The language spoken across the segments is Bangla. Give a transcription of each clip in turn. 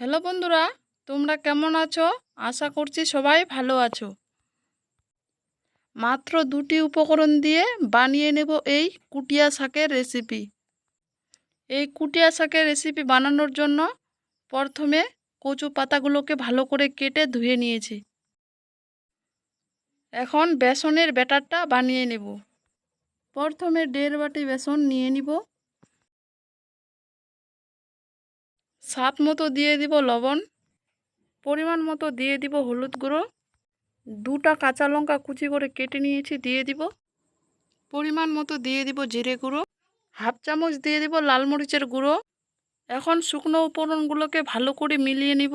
হ্যালো বন্ধুরা, তোমরা কেমন আছো? আশা করছি সবাই ভালো আছো। মাত্র দুটি উপকরণ দিয়ে বানিয়ে নেব এই কুটিয়া শাকের রেসিপি। এই কুটিয়া শাকের রেসিপি বানানোর জন্য প্রথমে কচু পাতাগুলোকে ভালো করে কেটে ধুয়ে নিয়েছি। এখন বেসনের ব্যাটারটা বানিয়ে নেব। প্রথমে 1.5 বাটি বেসন নিয়ে নিব। স্বাদ মতো দিয়ে দিব লবণ, পরিমাণ মতো দিয়ে দিব হলুদ গুঁড়ো, 2টা কাঁচা লঙ্কা কুচি করে কেটে নিয়েছি দিয়ে দিব, পরিমাণ মতো দিয়ে দিব জিরে গুঁড়ো, হাফ চামচ দিয়ে দিব লাল মরিচের গুঁড়ো। এখন শুকনো উপকরণগুলোকে ভালো করে মিলিয়ে নিব।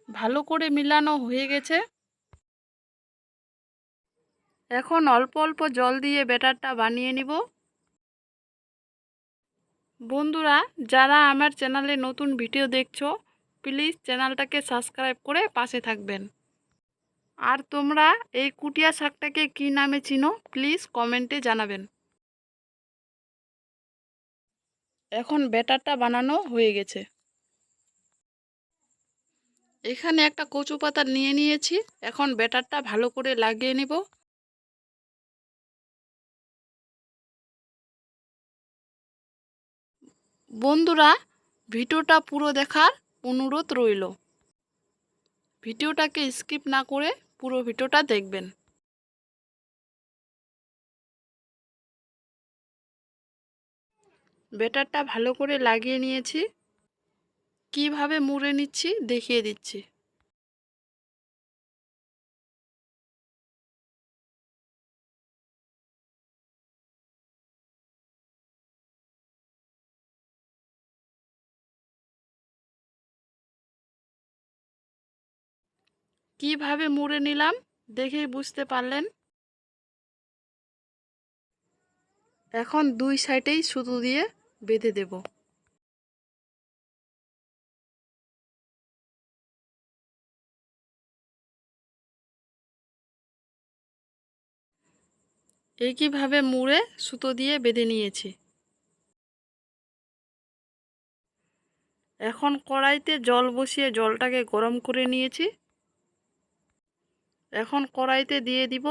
ভালো করে মিলানো হয়ে গেছে। এখন অল্প অল্প জল দিয়ে ব্যাটারটা বানিয়ে নিব। বন্ধুরা, যারা আমার চ্যানেলে নতুন ভিডিও দেখছো, প্লিজ চ্যানেলটাকে সাবস্ক্রাইব করে পাশে থাকবেন। আর তোমরা এই কুটিয়া শাকটাকে কী নামে চিনো প্লিজ কমেন্টে জানাবেন। এখন ব্যাটারটা বানানো হয়ে গেছে। এখানে একটা কচু পাতা নিয়ে নিয়েছি। এখন ব্যাটারটা ভালো করে লাগিয়ে নেব। বন্ধুরা, ভিডিওটা পুরো দেখার অনুরোধ রইল। ভিডিওটাকে স্কিপ না করে পুরো ভিডিওটা দেখবেন। ব্যাটারটা ভালো করে লাগিয়ে নিয়েছি। কিভাবে মুড়ে নিচ্ছি দেখিয়ে দিচ্ছি। কিভাবে মুড়ে নিলাম দেখেই বুঝতে পারলেন। এখন দুই সাইডেই সুতো দিয়ে বেঁধে দেব। একইভাবে মুড়ে সুতো দিয়ে বেঁধে নিয়েছি। এখন কড়াইতে জল বসিয়ে জলটাকে গরম করে নিয়েছি। এখন কড়াইতে দিয়ে দিব।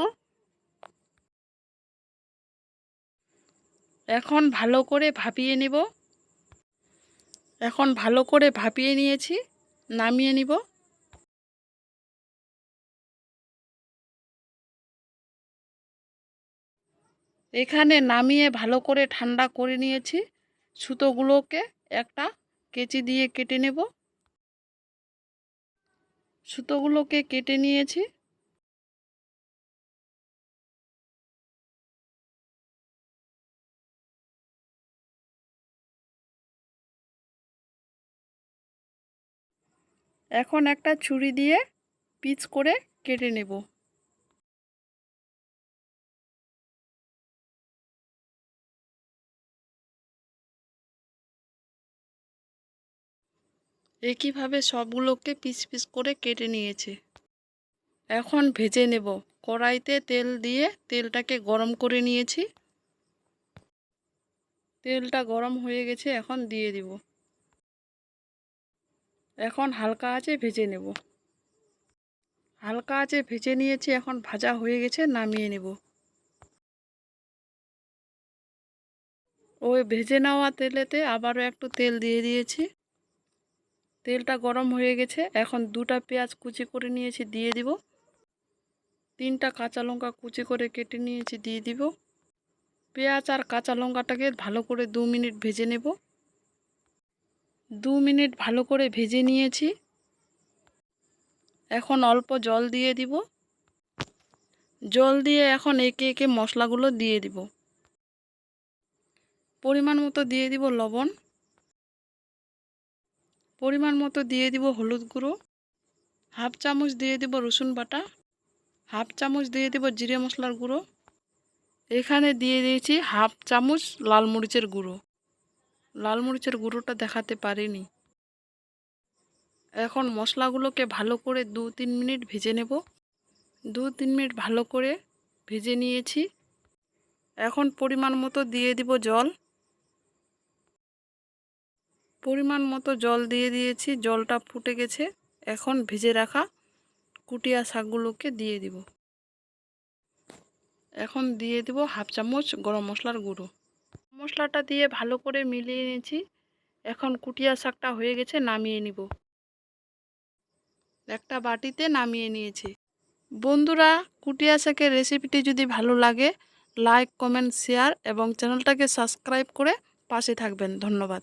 এখন ভালো করে ভাপিয়ে নেব। এখন ভালো করে ভাপিয়ে নিয়েছি, নামিয়ে নিব। এখানে নামিয়ে ভালো করে ঠান্ডা করে নিয়েছি। সুতোগুলোকে একটা কেচি দিয়ে কেটে নেব। সুতোগুলোকে কেটে নিয়েছি। এখন একটা ছুরি দিয়ে পিচ করে কেটে নেব। একইভাবে সবগুলোকে পিস পিস করে কেটে নিয়েছি। এখন ভেজে নেব। কড়াইতে তেল দিয়ে তেলটাকে গরম করে নিয়েছি। তেলটা গরম হয়ে গেছে, এখন দিয়ে দিব। এখন হালকা আঁচে ভেজে নেব। হালকা আঁচে ভেজে নিয়েছি, এখন ভাজা হয়ে গেছে, নামিয়ে নেব। ওই ভেজে নেওয়া তেলেতে আবারও একটু তেল দিয়ে দিয়েছি। তেলটা গরম হয়ে গেছে, এখন 2টা পেঁয়াজ কুচি করে নিয়েছি দিয়ে দিব। 3টা কাঁচা লঙ্কা কুচি করে কেটে নিয়েছি দিয়ে দিব। পেঁয়াজ আর কাঁচা লঙ্কাটাকে ভালো করে 2 মিনিট ভেজে নেব। 2 মিনিট ভালো করে ভেজে নিয়েছি। এখন অল্প জল দিয়ে দিব। জল দিয়ে এখন একে একে মশলাগুলো দিয়ে দিব। পরিমাণ মতো দিয়ে দিব লবণ, পরিমাণ মতো দিয়ে দিব হলুদ গুঁড়ো, হাফ চামচ দিয়ে দিব রসুন বাটা, হাফ চামচ দিয়ে দিব জিরে মশলার গুঁড়ো। এখানে দিয়ে দিয়েছি হাফ চামচ লাল মরিচের গুঁড়ো। লাল মরিচের গুঁড়োটা দেখাতে পারিনি। এখন মশলাগুলোকে ভালো করে 2-3 মিনিট ভেজে নেব। 2-3 মিনিট ভালো করে ভেজে নিয়েছি। এখন পরিমাণ মতো দিয়ে দিব জল। পরিমাণ মতো জল দিয়ে দিয়েছি, জলটা ফুটে গেছে। এখন ভেজে রাখা কুটিয়া শাকগুলোকে দিয়ে দিব। এখন দিয়ে দিব হাফ চামচ গরম মশলার গুঁড়ো। মশলাটা দিয়ে ভালো করে মিলিয়ে নিয়েছি। এখন কুটিয়া শাকটা হয়ে গেছে, নামিয়ে নিব। একটা বাটিতে নামিয়ে নিয়েছি। বন্ধুরা, কুটিয়া শাকের রেসিপিটি যদি ভালো লাগে লাইক, কমেন্ট, শেয়ার এবং চ্যানেলটাকে সাবস্ক্রাইব করে পাশে থাকবেন। ধন্যবাদ।